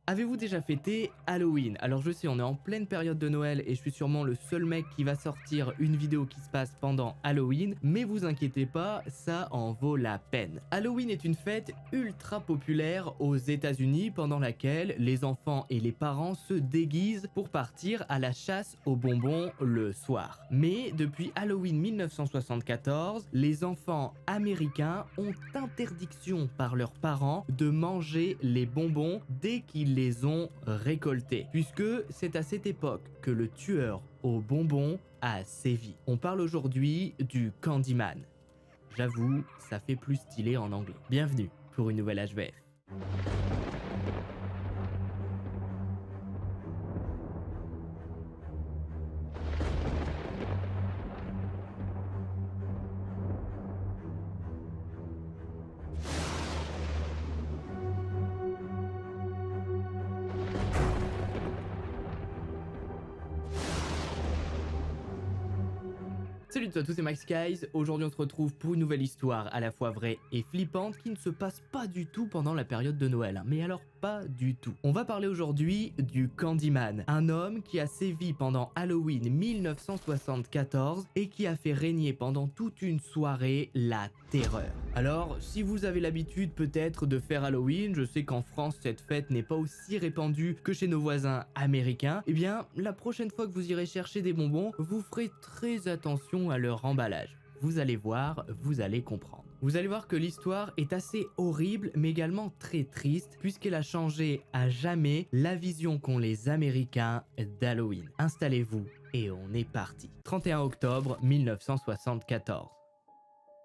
Avez-vous déjà fêté Halloween? Alors je sais, on est en pleine période de Noël et je suis sûrement le seul mec qui va sortir une vidéo qui se passe pendant Halloween, mais vous inquiétez pas, ça en vaut la peine. Halloween est une fête ultra populaire aux États-Unis pendant laquelle les enfants et les parents se déguisent pour partir à la chasse aux bonbons le soir. Mais depuis Halloween 1974, les enfants américains ont interdiction par leurs parents de manger les bonbons dès qu'ils les ont récoltés, puisque c'est à cette époque que le tueur aux bonbons a sévi. On parle aujourd'hui du Candyman. J'avoue, ça fait plus stylé en anglais. Bienvenue pour une nouvelle HVF. Salut à tous, c'est Max Skies. Aujourd'hui on se retrouve pour une nouvelle histoire à la fois vraie et flippante qui ne se passe pas du tout pendant la période de Noël. Mais alors pas du tout. On va parler aujourd'hui du Candyman, un homme qui a sévi pendant Halloween 1974 et qui a fait régner pendant toute une soirée la terreur. Alors si vous avez l'habitude peut-être de faire Halloween, je sais qu'en France cette fête n'est pas aussi répandue que chez nos voisins américains, eh bien la prochaine fois que vous irez chercher des bonbons, vous ferez très attention à leur emballage. Vous allez voir, vous allez comprendre. Vous allez voir que l'histoire est assez horrible mais également très triste puisqu'elle a changé à jamais la vision qu'ont les Américains d'Halloween. Installez-vous et on est parti. 31 octobre 1974.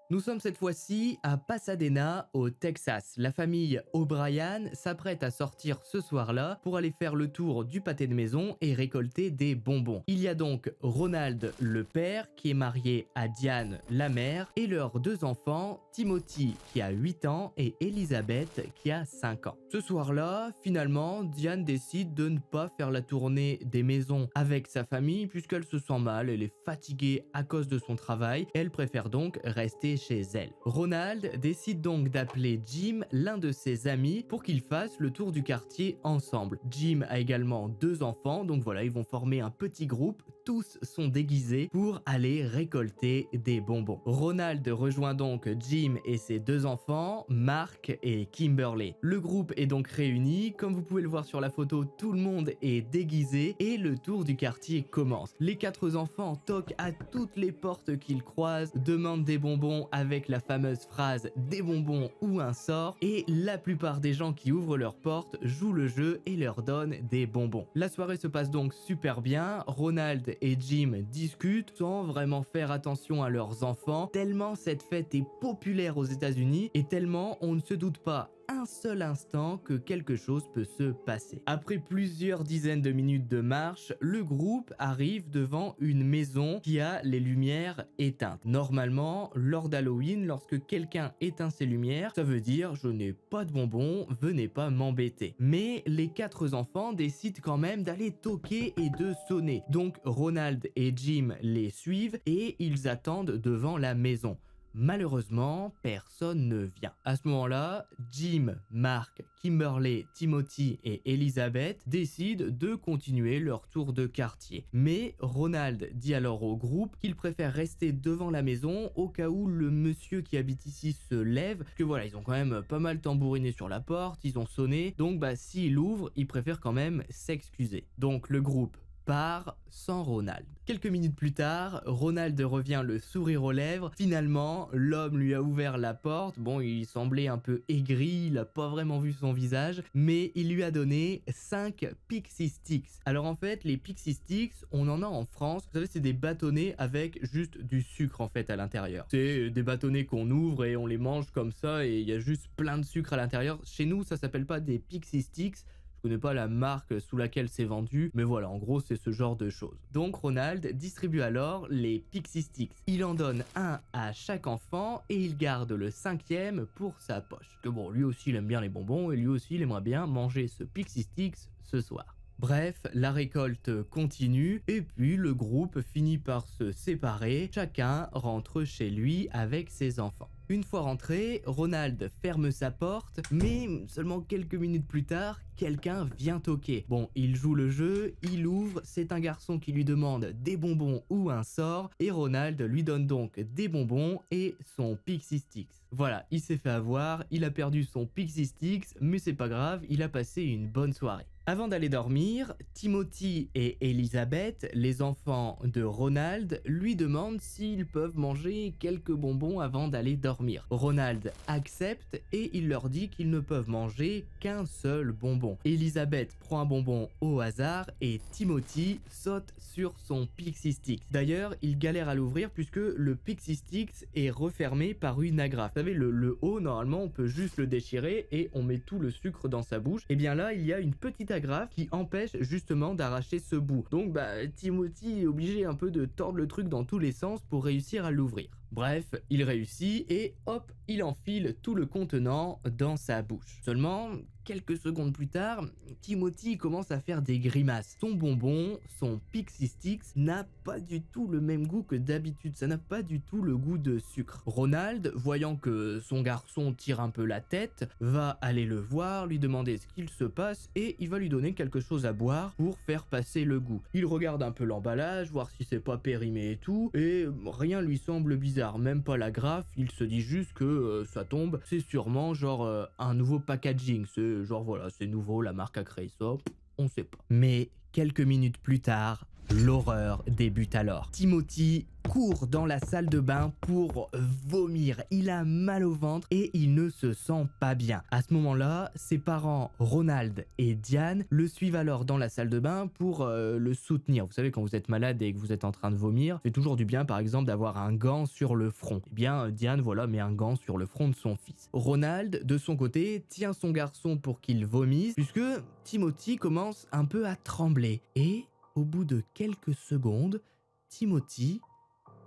Nous sommes cette fois-ci à Pasadena, au Texas. La famille O'Brien s'apprête à sortir ce soir-là pour aller faire le tour du pâté de maison et récolter des bonbons. Il y a donc Ronald, le père, qui est marié à Diane, la mère, et leurs deux enfants, Timothy, qui a 8 ans, et Elizabeth, qui a 5 ans. Ce soir-là, finalement, Diane décide de ne pas faire la tournée des maisons avec sa famille puisqu'elle se sent mal, elle est fatiguée à cause de son travail, elle préfère donc rester chez elle. Ronald décide donc d'appeler Jim, l'un de ses amis, pour qu'ils fassent le tour du quartier ensemble. Jim a également 2 enfants, donc voilà, ils vont former un petit groupe, tous sont déguisés pour aller récolter des bonbons. Ronald rejoint donc Jim et ses 2 enfants, Mark et Kimberly. Le groupe est donc réuni, comme vous pouvez le voir sur la photo, tout le monde est déguisé et le tour du quartier commence. Les 4 enfants toquent à toutes les portes qu'ils croisent, demandent des bonbons avec la fameuse phrase des bonbons ou un sort, et la plupart des gens qui ouvrent leurs portes jouent le jeu et leur donnent des bonbons. La soirée se passe donc super bien, Ronald et Jim discutent sans vraiment faire attention à leurs enfants, tellement cette fête est populaire aux États-Unis et tellement on ne se doute pas un seul instant que quelque chose peut se passer. Après plusieurs dizaines de minutes de marche, le groupe arrive devant une maison qui a les lumières éteintes. Normalement, lors d'Halloween, lorsque quelqu'un éteint ses lumières, ça veut dire je n'ai pas de bonbons, venez pas m'embêter. Mais les 4 enfants décident quand même d'aller toquer et de sonner. Donc Ronald et Jim les suivent et ils attendent devant la maison. Malheureusement, personne ne vient. À ce moment-là, Jim, Mark, Kimberly, Timothy et Elizabeth décident de continuer leur tour de quartier. Mais Ronald dit alors au groupe qu'il préfère rester devant la maison au cas où le monsieur qui habite ici se lève, que voilà, ils ont quand même pas mal tambouriné sur la porte, ils ont sonné, donc s'il ouvre, il préfère quand même s'excuser. Donc le groupe part sans Ronald. Quelques minutes plus tard, Ronald revient le sourire aux lèvres. Finalement, l'homme lui a ouvert la porte. Bon, il semblait un peu aigri, il a pas vraiment vu son visage, mais il lui a donné 5 Pixie Sticks. Alors en fait, les Pixie Sticks, on en a en France. Vous savez, c'est des bâtonnets avec juste du sucre en fait à l'intérieur. C'est des bâtonnets qu'on ouvre et on les mange comme ça et il y a juste plein de sucre à l'intérieur. Chez nous, ça s'appelle pas des Pixie Sticks. Je connais pas la marque sous laquelle c'est vendu, mais voilà, en gros, c'est ce genre de choses. Donc Ronald distribue alors les Pixie Sticks. Il en donne un à chaque enfant et il garde le 5e pour sa poche. Que bon, lui aussi, il aime bien les bonbons et lui aussi, il aimerait bien manger ce Pixie Sticks ce soir. Bref, la récolte continue et puis le groupe finit par se séparer. Chacun rentre chez lui avec ses enfants. Une fois rentré, Ronald ferme sa porte, mais seulement quelques minutes plus tard, quelqu'un vient toquer. Bon, il joue le jeu, il ouvre, c'est un garçon qui lui demande des bonbons ou un sort, et Ronald lui donne donc des bonbons et son Pixie Stix. Voilà, il s'est fait avoir, il a perdu son Pixie Stix, mais c'est pas grave, il a passé une bonne soirée. Avant d'aller dormir, Timothy et Elizabeth, les enfants de Ronald, lui demandent s'ils peuvent manger quelques bonbons avant d'aller dormir. Ronald accepte et il leur dit qu'ils ne peuvent manger qu'un seul bonbon. Elizabeth prend un bonbon au hasard et Timothy saute sur son Pixie Stix. D'ailleurs, il galère à l'ouvrir puisque le Pixie Stix est refermé par une agrafe. Vous savez, le haut, normalement, on peut juste le déchirer et on met tout le sucre dans sa bouche. Et bien là, il y a une petite agrafe qui empêche justement d'arracher ce bout. Donc Timothy est obligé un peu de tordre le truc dans tous les sens pour réussir à l'ouvrir. Bref, il réussit et hop, il enfile tout le contenant dans sa bouche. Seulement, quelques secondes plus tard, Timothy commence à faire des grimaces. Son bonbon, son Pixie Stix, n'a pas du tout le même goût que d'habitude. Ça n'a pas du tout le goût de sucre. Ronald, voyant que son garçon tire un peu la tête, va aller le voir, lui demander ce qu'il se passe et il va lui donner quelque chose à boire pour faire passer le goût. Il regarde un peu l'emballage, voir si c'est pas périmé et tout, et rien lui semble bizarre. Même pas la graphe, il se dit juste que ça tombe, c'est sûrement genre un nouveau packaging, c'est genre voilà, c'est nouveau, la marque a créé ça, on sait pas. Mais quelques minutes plus tard, l'horreur débute alors. Timothy court dans la salle de bain pour vomir. Il a mal au ventre et il ne se sent pas bien. À ce moment-là, ses parents Ronald et Diane le suivent alors dans la salle de bain pour le soutenir. Vous savez, quand vous êtes malade et que vous êtes en train de vomir, c'est toujours du bien par exemple d'avoir un gant sur le front. Eh bien, Diane, voilà, met un gant sur le front de son fils. Ronald, de son côté, tient son garçon pour qu'il vomisse puisque Timothy commence un peu à trembler. Et au bout de quelques secondes, Timothy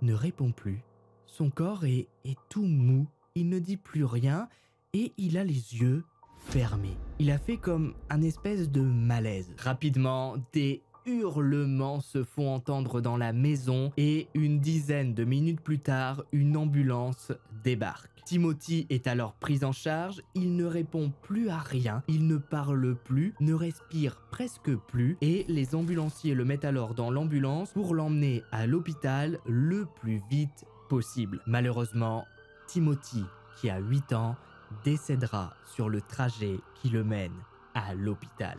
ne répond plus. Son corps est tout mou, il ne dit plus rien et il a les yeux fermés. Il a fait comme un espèce de malaise. Rapidement, des hurlements se font entendre dans la maison et une dizaine de minutes plus tard, une ambulance débarque. Timothy est alors pris en charge, il ne répond plus à rien, il ne parle plus, ne respire presque plus et les ambulanciers le mettent alors dans l'ambulance pour l'emmener à l'hôpital le plus vite possible. Malheureusement, Timothy, qui a 8 ans, décédera sur le trajet qui le mène à l'hôpital.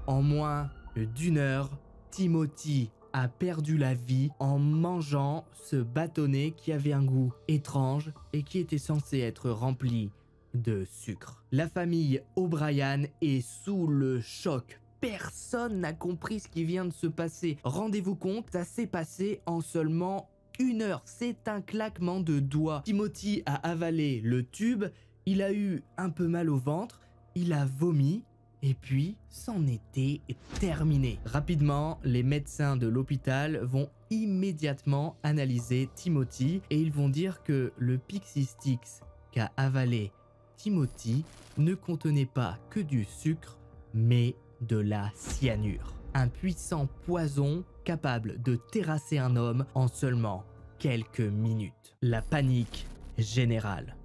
En moins d'une heure, Timothy a perdu la vie en mangeant ce bâtonnet qui avait un goût étrange et qui était censé être rempli de sucre. La famille O'Brien est sous le choc. Personne n'a compris ce qui vient de se passer. Rendez-vous compte, ça s'est passé en seulement 1 heure. C'est un claquement de doigts. Timothy a avalé le tube, il a eu un peu mal au ventre, il a vomi. Et puis, c'en était terminé. Rapidement, les médecins de l'hôpital vont immédiatement analyser Timothy et ils vont dire que le Pixie Stix qu'a avalé Timothy ne contenait pas que du sucre, mais de la cyanure. Un puissant poison capable de terrasser un homme en seulement quelques minutes. La panique générale.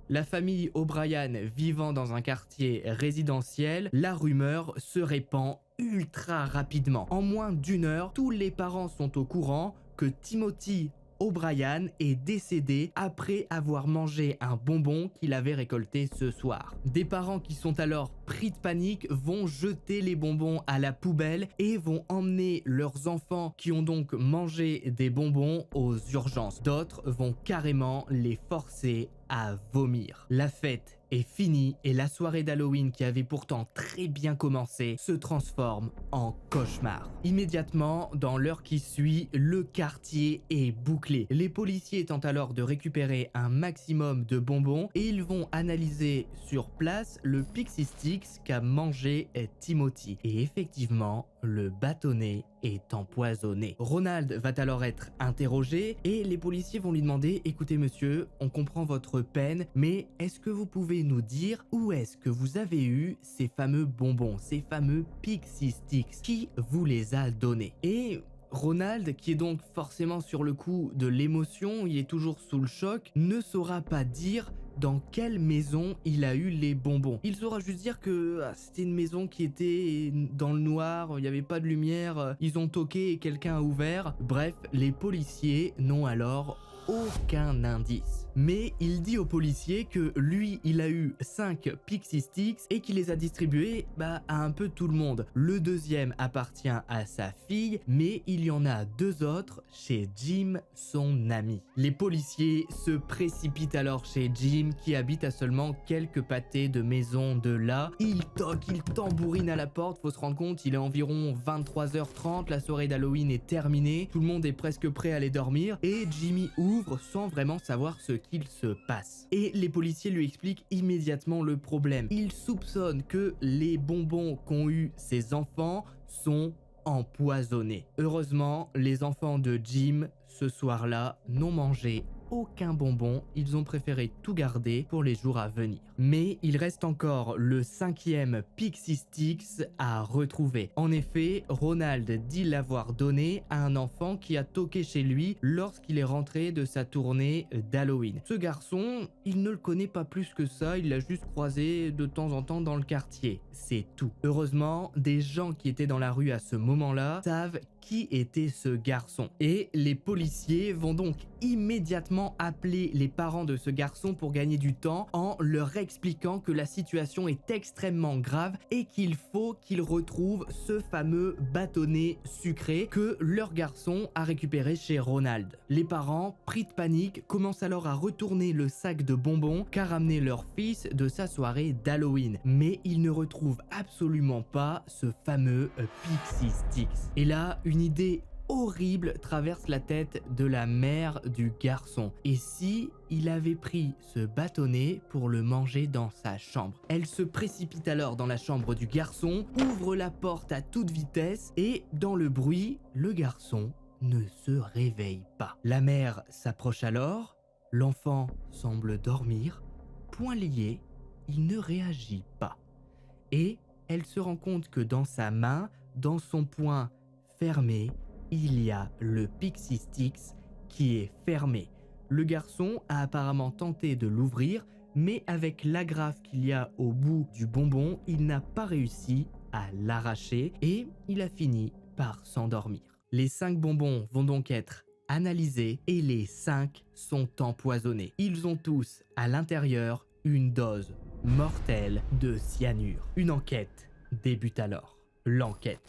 La famille O'Brien vivant dans un quartier résidentiel, la rumeur se répand ultra rapidement. En moins d'1 heure, tous les parents sont au courant que Timothy O'Brien est décédé après avoir mangé un bonbon qu'il avait récolté ce soir. Des parents qui sont alors pris de panique vont jeter les bonbons à la poubelle et vont emmener leurs enfants qui ont donc mangé des bonbons aux urgences. D'autres vont carrément les forcer à vomir. La fête est finie et la soirée d'Halloween qui avait pourtant très bien commencé se transforme en cauchemar. Immédiatement, dans l'heure qui suit, le quartier est bouclé. Les policiers tentent alors de récupérer un maximum de bonbons et ils vont analyser sur place le Pixie Stix qu'a mangé Timothy. Et effectivement, le bâtonnet est empoisonné. Ronald va alors être interrogé et les policiers vont lui demander « Écoutez monsieur, on comprend votre peine, mais est-ce que vous pouvez nous dire où est-ce que vous avez eu ces fameux bonbons, ces fameux Pixie Stix? Qui vous les a donnés ?» Et Ronald, qui est donc forcément sur le coup de l'émotion, il est toujours sous le choc, ne saura pas dire dans quelle maison il a eu les bonbons. Il saura juste dire que c'était une maison qui était dans le noir, il n'y avait pas de lumière, ils ont toqué et quelqu'un a ouvert. Bref, les policiers n'ont alors aucun indice. Mais il dit aux policiers que lui, il a eu 5 Pixie Sticks et qu'il les a distribués à un peu tout le monde. Le deuxième appartient à sa fille, mais il y en a 2 autres chez Jim, son ami. Les policiers se précipitent alors chez Jim, qui habite à seulement quelques pâtés de maison de là. Il toque, il tambourine à la porte, faut se rendre compte, il est environ 23h30, la soirée d'Halloween est terminée, tout le monde est presque prêt à aller dormir, et Jimmy ouvre sans vraiment savoir ce qu'il se passe. Et les policiers lui expliquent immédiatement le problème. Ils soupçonnent que les bonbons qu'ont eu ses enfants sont empoisonnés. Heureusement, les enfants de Jim, ce soir-là, n'ont mangé aucun bonbon, ils ont préféré tout garder pour les jours à venir. Mais il reste encore le 5e Pixie Sticks à retrouver. En effet, Ronald dit l'avoir donné à un enfant qui a toqué chez lui lorsqu'il est rentré de sa tournée d'Halloween. Ce garçon, il ne le connaît pas plus que ça, il l'a juste croisé de temps en temps dans le quartier. C'est tout. Heureusement, des gens qui étaient dans la rue à ce moment-là savent qui était ce garçon. Et les policiers vont donc immédiatement appeler les parents de ce garçon pour gagner du temps en leur expliquant que la situation est extrêmement grave et qu'il faut qu'ils retrouvent ce fameux bâtonnet sucré que leur garçon a récupéré chez Ronald. Les parents, pris de panique, commencent alors à retourner le sac de bonbons qu'a ramené leur fils de sa soirée d'Halloween. Mais ils ne retrouvent absolument pas ce fameux Pixie Sticks. Et là, une idée horrible traverse la tête de la mère du garçon. Et si il avait pris ce bâtonnet pour le manger dans sa chambre? Elle se précipite alors dans la chambre du garçon, ouvre la porte à toute vitesse et dans le bruit, le garçon ne se réveille pas. La mère s'approche alors, l'enfant semble dormir, point lié, il ne réagit pas. Et elle se rend compte que dans sa main, dans son poing fermé, il y a le Pixie Sticks qui est fermé. Le garçon a apparemment tenté de l'ouvrir, mais avec l'agrafe qu'il y a au bout du bonbon, il n'a pas réussi à l'arracher et il a fini par s'endormir. Les 5 bonbons vont donc être analysés et les 5 sont empoisonnés. Ils ont tous à l'intérieur une dose mortelle de cyanure. Une enquête débute alors. L'enquête.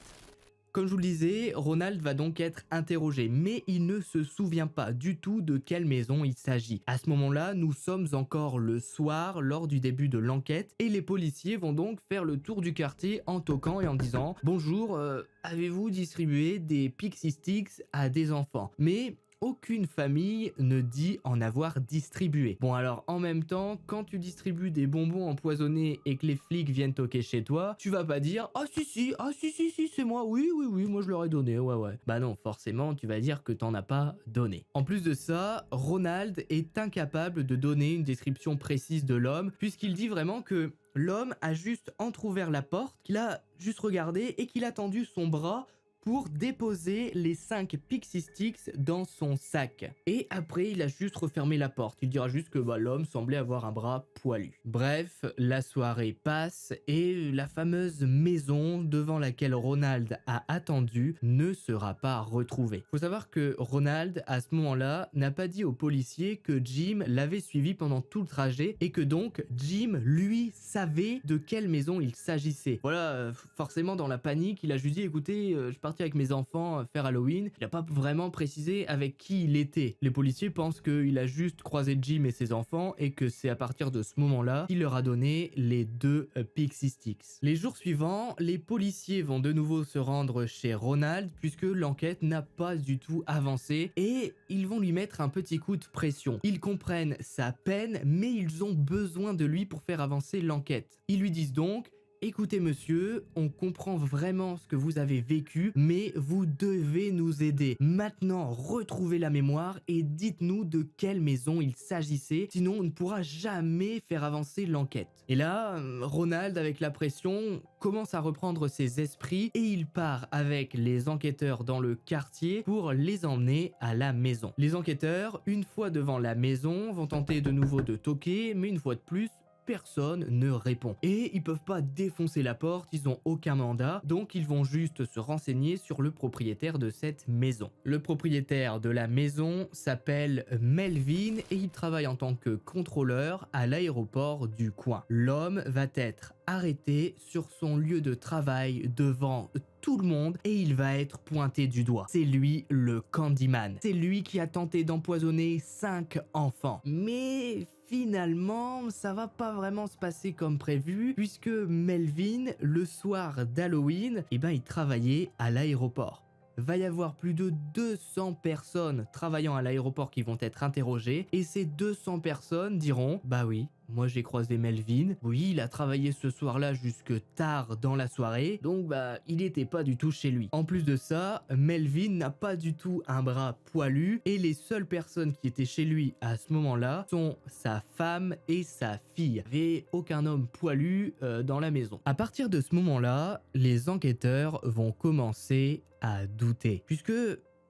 Comme je vous le disais, Ronald va donc être interrogé, mais il ne se souvient pas du tout de quelle maison il s'agit. À ce moment-là, nous sommes encore le soir lors du début de l'enquête et les policiers vont donc faire le tour du quartier en toquant et en disant « Bonjour, avez-vous distribué des Pixie Sticks à des enfants ?» Mais aucune famille ne dit en avoir distribué. Bon alors en même temps, quand tu distribues des bonbons empoisonnés et que les flics viennent toquer chez toi, tu vas pas dire ah si c'est moi, oui moi je leur ai donné, ouais. Bah non, forcément tu vas dire que t'en as pas donné. En plus de ça, Ronald est incapable de donner une description précise de l'homme puisqu'il dit vraiment que l'homme a juste entrouvert la porte, qu'il a juste regardé et qu'il a tendu son bras pour déposer les 5 Pixie Sticks dans son sac. Et après, il a juste refermé la porte. Il dira juste que l'homme semblait avoir un bras poilu. Bref, la soirée passe et la fameuse maison devant laquelle Ronald a attendu ne sera pas retrouvée. Faut savoir que Ronald, à ce moment-là, n'a pas dit aux policiers que Jim l'avait suivi pendant tout le trajet et que donc Jim, lui, savait de quelle maison il s'agissait. Voilà, forcément dans la panique, il a juste dit écoutez, je partais avec mes enfants faire Halloween. Il n'a pas vraiment précisé avec qui il était. Les policiers pensent qu'il a juste croisé Jim et ses enfants et que c'est à partir de ce moment-là qu'il leur a donné les 2 Pixie Sticks. Les jours suivants, les policiers vont de nouveau se rendre chez Ronald puisque l'enquête n'a pas du tout avancé et ils vont lui mettre un petit coup de pression. Ils comprennent sa peine mais ils ont besoin de lui pour faire avancer l'enquête. Ils lui disent donc écoutez monsieur, on comprend vraiment ce que vous avez vécu, mais vous devez nous aider. Maintenant, retrouvez la mémoire et dites-nous de quelle maison il s'agissait, sinon on ne pourra jamais faire avancer l'enquête. Et là, Ronald, avec la pression, commence à reprendre ses esprits et il part avec les enquêteurs dans le quartier pour les emmener à la maison. Les enquêteurs, une fois devant la maison, vont tenter de nouveau de toquer, mais une fois de plus, personne ne répond. Et ils peuvent pas défoncer la porte, ils ont aucun mandat, donc ils vont juste se renseigner sur le propriétaire de cette maison. Le propriétaire de la maison s'appelle Melvin et il travaille en tant que contrôleur à l'aéroport du coin. L'homme va être arrêté sur son lieu de travail devant tout le monde et il va être pointé du doigt. C'est lui le Candyman. C'est lui qui a tenté d'empoisonner 5 enfants. Mais finalement, ça va pas vraiment se passer comme prévu puisque Melvin, le soir d'Halloween, il travaillait à l'aéroport. Va y avoir plus de 200 personnes travaillant à l'aéroport qui vont être interrogées et ces 200 personnes diront « Bah oui, moi j'ai croisé Melvin, oui il a travaillé ce soir-là jusque tard dans la soirée, donc il était pas du tout chez lui. » En plus de ça, Melvin n'a pas du tout un bras poilu et les seules personnes qui étaient chez lui à ce moment-là sont sa femme et sa fille. Il n'y avait aucun homme poilu dans la maison. À partir de ce moment-là, les enquêteurs vont commencer à douter, puisque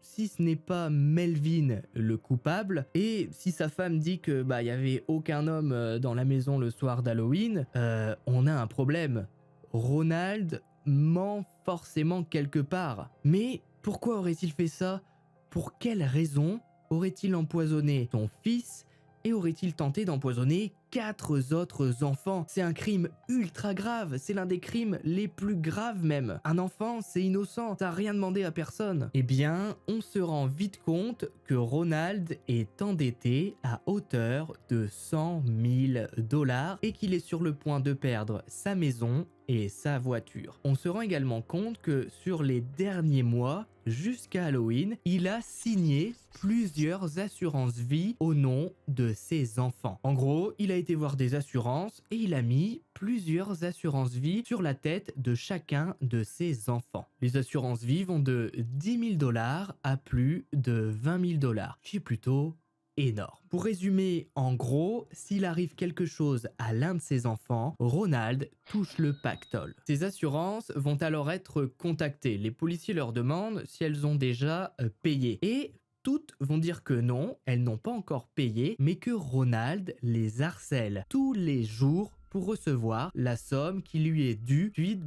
si ce n'est pas Melvin le coupable, et si sa femme dit que y avait aucun homme dans la maison le soir d'Halloween, on a un problème. Ronald ment forcément quelque part. Mais pourquoi aurait-il fait ça? Pour quelle raison aurait-il empoisonné son fils et aurait-il tenté d'empoisonner 4 autres enfants? C'est un crime ultra grave, c'est l'un des crimes les plus graves même. Un enfant, c'est innocent, ça n'a rien demandé à personne. Eh bien, on se rend vite compte que Ronald est endetté à hauteur de 100 000 $ et qu'il est sur le point de perdre sa maison et sa voiture. On se rend également compte que sur les derniers mois, jusqu'à Halloween, il a signé plusieurs assurances vie au nom de ses enfants. En gros, il a été voir des assurances et il a mis plusieurs assurances vie sur la tête de chacun de ses enfants. Les assurances vie vont de 10 000 $ à plus de 20 000 $, qui est plutôt énorme. Pour résumer, en gros, s'il arrive quelque chose à l'un de ses enfants, Ronald touche le pactole. Ces assurances vont alors être contactées. Les policiers leur demandent si elles ont déjà payé. Et toutes vont dire que non, elles n'ont pas encore payé, mais que Ronald les harcèle tous les jours pour recevoir la somme qui lui est due suite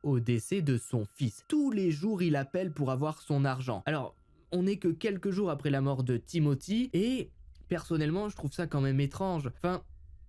au décès de son fils. Tous les jours, il appelle pour avoir son argent. Alors, on n'est que quelques jours après la mort de Timothy et personnellement, je trouve ça quand même étrange. Enfin,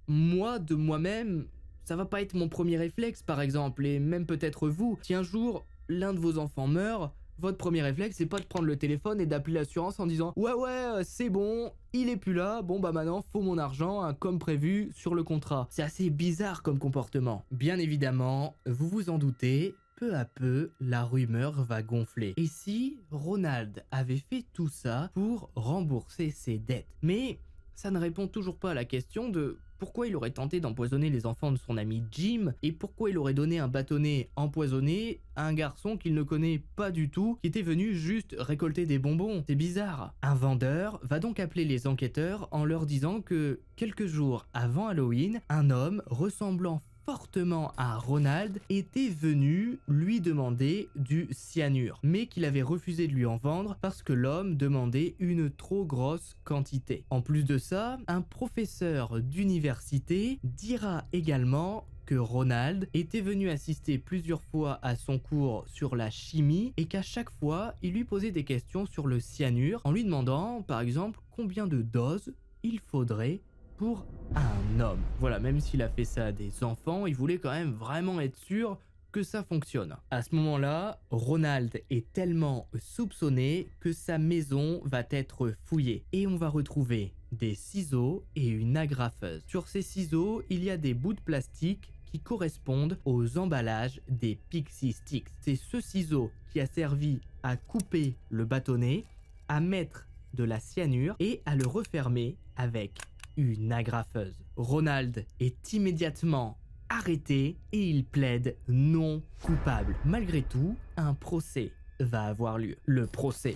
moi, de moi-même, ça va pas être mon premier réflexe par exemple, et même peut-être vous. Si un jour, l'un de vos enfants meurt, votre premier réflexe, c'est pas de prendre le téléphone et d'appeler l'assurance en disant « Ouais, c'est bon, il est plus là, bon maintenant, faut mon argent, hein, comme prévu sur le contrat. » C'est assez bizarre comme comportement. Bien évidemment, vous vous en doutez, peu à peu, la rumeur va gonfler. Et si Ronald avait fait tout ça pour rembourser ses dettes? Mais ça ne répond toujours pas à la question de pourquoi il aurait tenté d'empoisonner les enfants de son ami Jim et pourquoi il aurait donné un bâtonnet empoisonné à un garçon qu'il ne connaît pas du tout, qui était venu juste récolter des bonbons. C'est bizarre. Un vendeur va donc appeler les enquêteurs en leur disant que quelques jours avant Halloween, un homme ressemblant fortement à Ronald était venu lui demander du cyanure, mais qu'il avait refusé de lui en vendre parce que l'homme demandait une trop grosse quantité. En plus de ça, un professeur d'université dira également que Ronald était venu assister plusieurs fois à son cours sur la chimie et qu'à chaque fois, il lui posait des questions sur le cyanure en lui demandant, par exemple, combien de doses il faudrait pour un homme. Voilà, même s'il a fait ça à des enfants, il voulait quand même vraiment être sûr que ça fonctionne. À ce moment-là, Ronald est tellement soupçonné que sa maison va être fouillée et on va retrouver des ciseaux et une agrafeuse. Sur ces ciseaux, il y a des bouts de plastique qui correspondent aux emballages des Pixie Sticks. C'est ce ciseau qui a servi à couper le bâtonnet, à mettre de la cyanure et à le refermer avec une agrafeuse. Ronald est immédiatement arrêté et il plaide non coupable. Malgré tout, un procès va avoir lieu. Le procès.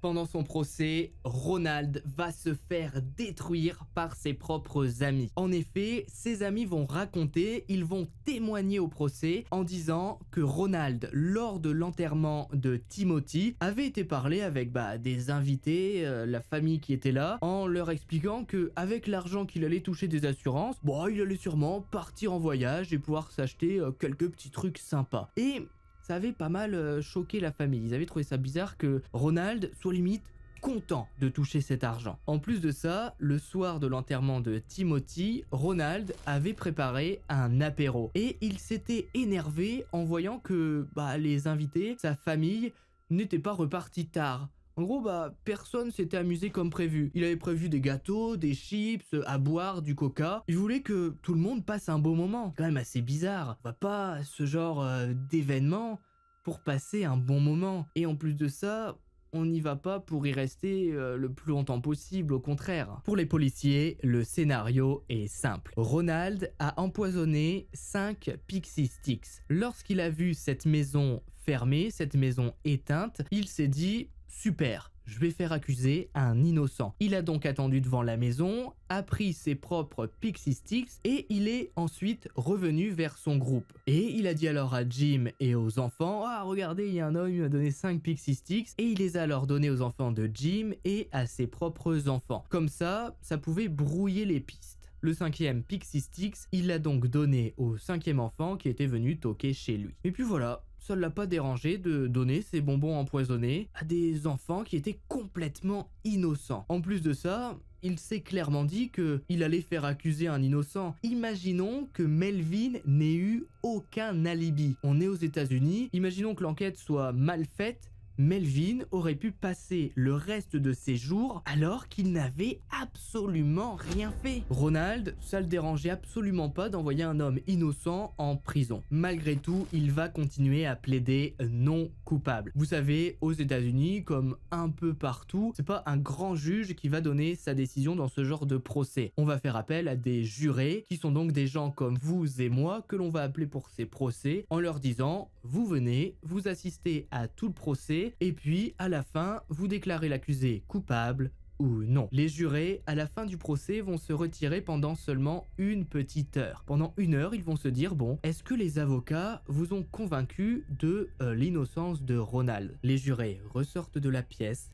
Pendant son procès, Ronald va se faire détruire par ses propres amis. En effet, ses amis vont raconter, ils vont témoigner au procès en disant que Ronald, lors de l'enterrement de Timothy, avait été parler avec des invités, la famille qui était là, en leur expliquant que avec l'argent qu'il allait toucher des assurances, il allait sûrement partir en voyage et pouvoir s'acheter quelques petits trucs sympas. Et ça avait pas mal choqué la famille. Ils avaient trouvé ça bizarre que Ronald soit limite content de toucher cet argent. En plus de ça, le soir de l'enterrement de Timothy, Ronald avait préparé un apéro et il s'était énervé en voyant que les invités, sa famille, n'étaient pas repartis tard. En gros, personne s'était amusé comme prévu. Il avait prévu des gâteaux, des chips, à boire, du coca. Il voulait que tout le monde passe un beau moment. Quand même assez bizarre. On va pas à ce genre d'événement pour passer un bon moment. Et en plus de ça, on n'y va pas pour y rester le plus longtemps possible, au contraire. Pour les policiers, le scénario est simple. Ronald a empoisonné 5 Pixie Sticks. Lorsqu'il a vu cette maison fermée, cette maison éteinte, il s'est dit... Super, je vais faire accuser un innocent. Il a donc attendu devant la maison, a pris ses propres Pixie Sticks et il est ensuite revenu vers son groupe. Et il a dit alors à Jim et aux enfants, ah regardez, il y a un homme qui m'a donné 5 Pixie Sticks, et il les a alors donnés aux enfants de Jim et à ses propres enfants. Comme ça pouvait brouiller les pistes. Le 5e Pixie Sticks, il l'a donc donné au 5e enfant qui était venu toquer chez lui. Et puis voilà, ça ne l'a pas dérangé de donner ces bonbons empoisonnés à des enfants qui étaient complètement innocents. En plus de ça, il s'est clairement dit qu'il allait faire accuser un innocent. Imaginons que Melvin n'ait eu aucun alibi. On est aux États-Unis, imaginons que l'enquête soit mal faite. Melvin aurait pu passer le reste de ses jours alors qu'il n'avait absolument rien fait. Ronald, ça le dérangeait absolument pas d'envoyer un homme innocent en prison. Malgré tout, il va continuer à plaider non coupable. Vous savez, aux États-Unis, comme un peu partout, c'est pas un grand juge qui va donner sa décision dans ce genre de procès. On va faire appel à des jurés qui sont donc des gens comme vous et moi que l'on va appeler pour ces procès en leur disant vous venez, vous assistez à tout le procès et puis à la fin vous déclarez l'accusé coupable ou non. Les jurés à la fin du procès vont se retirer pendant seulement une petite heure. Pendant une heure ils vont se dire bon, est-ce que les avocats vous ont convaincu de l'innocence de Ronald? Les jurés ressortent de la pièce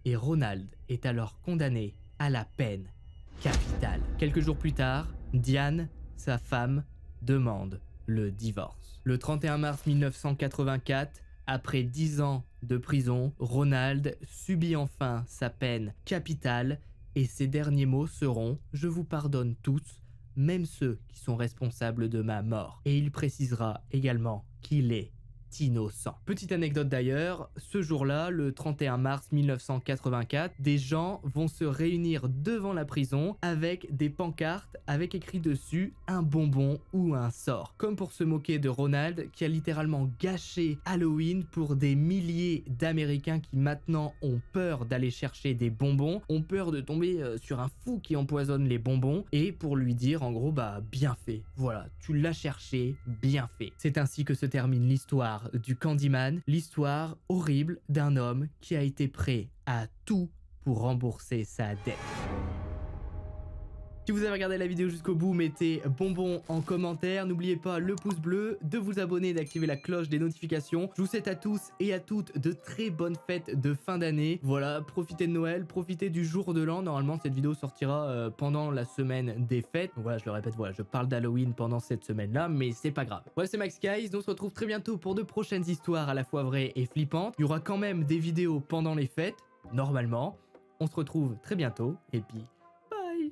et Ronald est alors condamné à la peine capitale. Quelques jours plus tard, Diane, sa femme, demande le divorce. Le 31 mars 1984, après 10 ans de prison, Ronald subit enfin sa peine capitale et ses derniers mots seront « Je vous pardonne tous, même ceux qui sont responsables de ma mort ». Et il précisera également qu'il est innocent. Petite anecdote d'ailleurs, ce jour-là, le 31 mars 1984, des gens vont se réunir devant la prison avec des pancartes avec écrit dessus un bonbon ou un sort. Comme pour se moquer de Ronald qui a littéralement gâché Halloween pour des milliers d'Américains qui maintenant ont peur d'aller chercher des bonbons, ont peur de tomber sur un fou qui empoisonne les bonbons et pour lui dire en gros bien fait, voilà, tu l'as cherché, bien fait. C'est ainsi que se termine l'histoire du Candyman, l'histoire horrible d'un homme qui a été prêt à tout pour rembourser sa dette. Si vous avez regardé la vidéo jusqu'au bout, mettez bonbon en commentaire. N'oubliez pas le pouce bleu, de vous abonner et d'activer la cloche des notifications. Je vous souhaite à tous et à toutes de très bonnes fêtes de fin d'année. Voilà, profitez de Noël, profitez du jour de l'an. Normalement, cette vidéo sortira pendant la semaine des fêtes. Donc voilà, je le répète, voilà, je parle d'Halloween pendant cette semaine-là, mais c'est pas grave. Voilà, c'est Max Guys. On se retrouve très bientôt pour de prochaines histoires à la fois vraies et flippantes. Il y aura quand même des vidéos pendant les fêtes, normalement. On se retrouve très bientôt et puis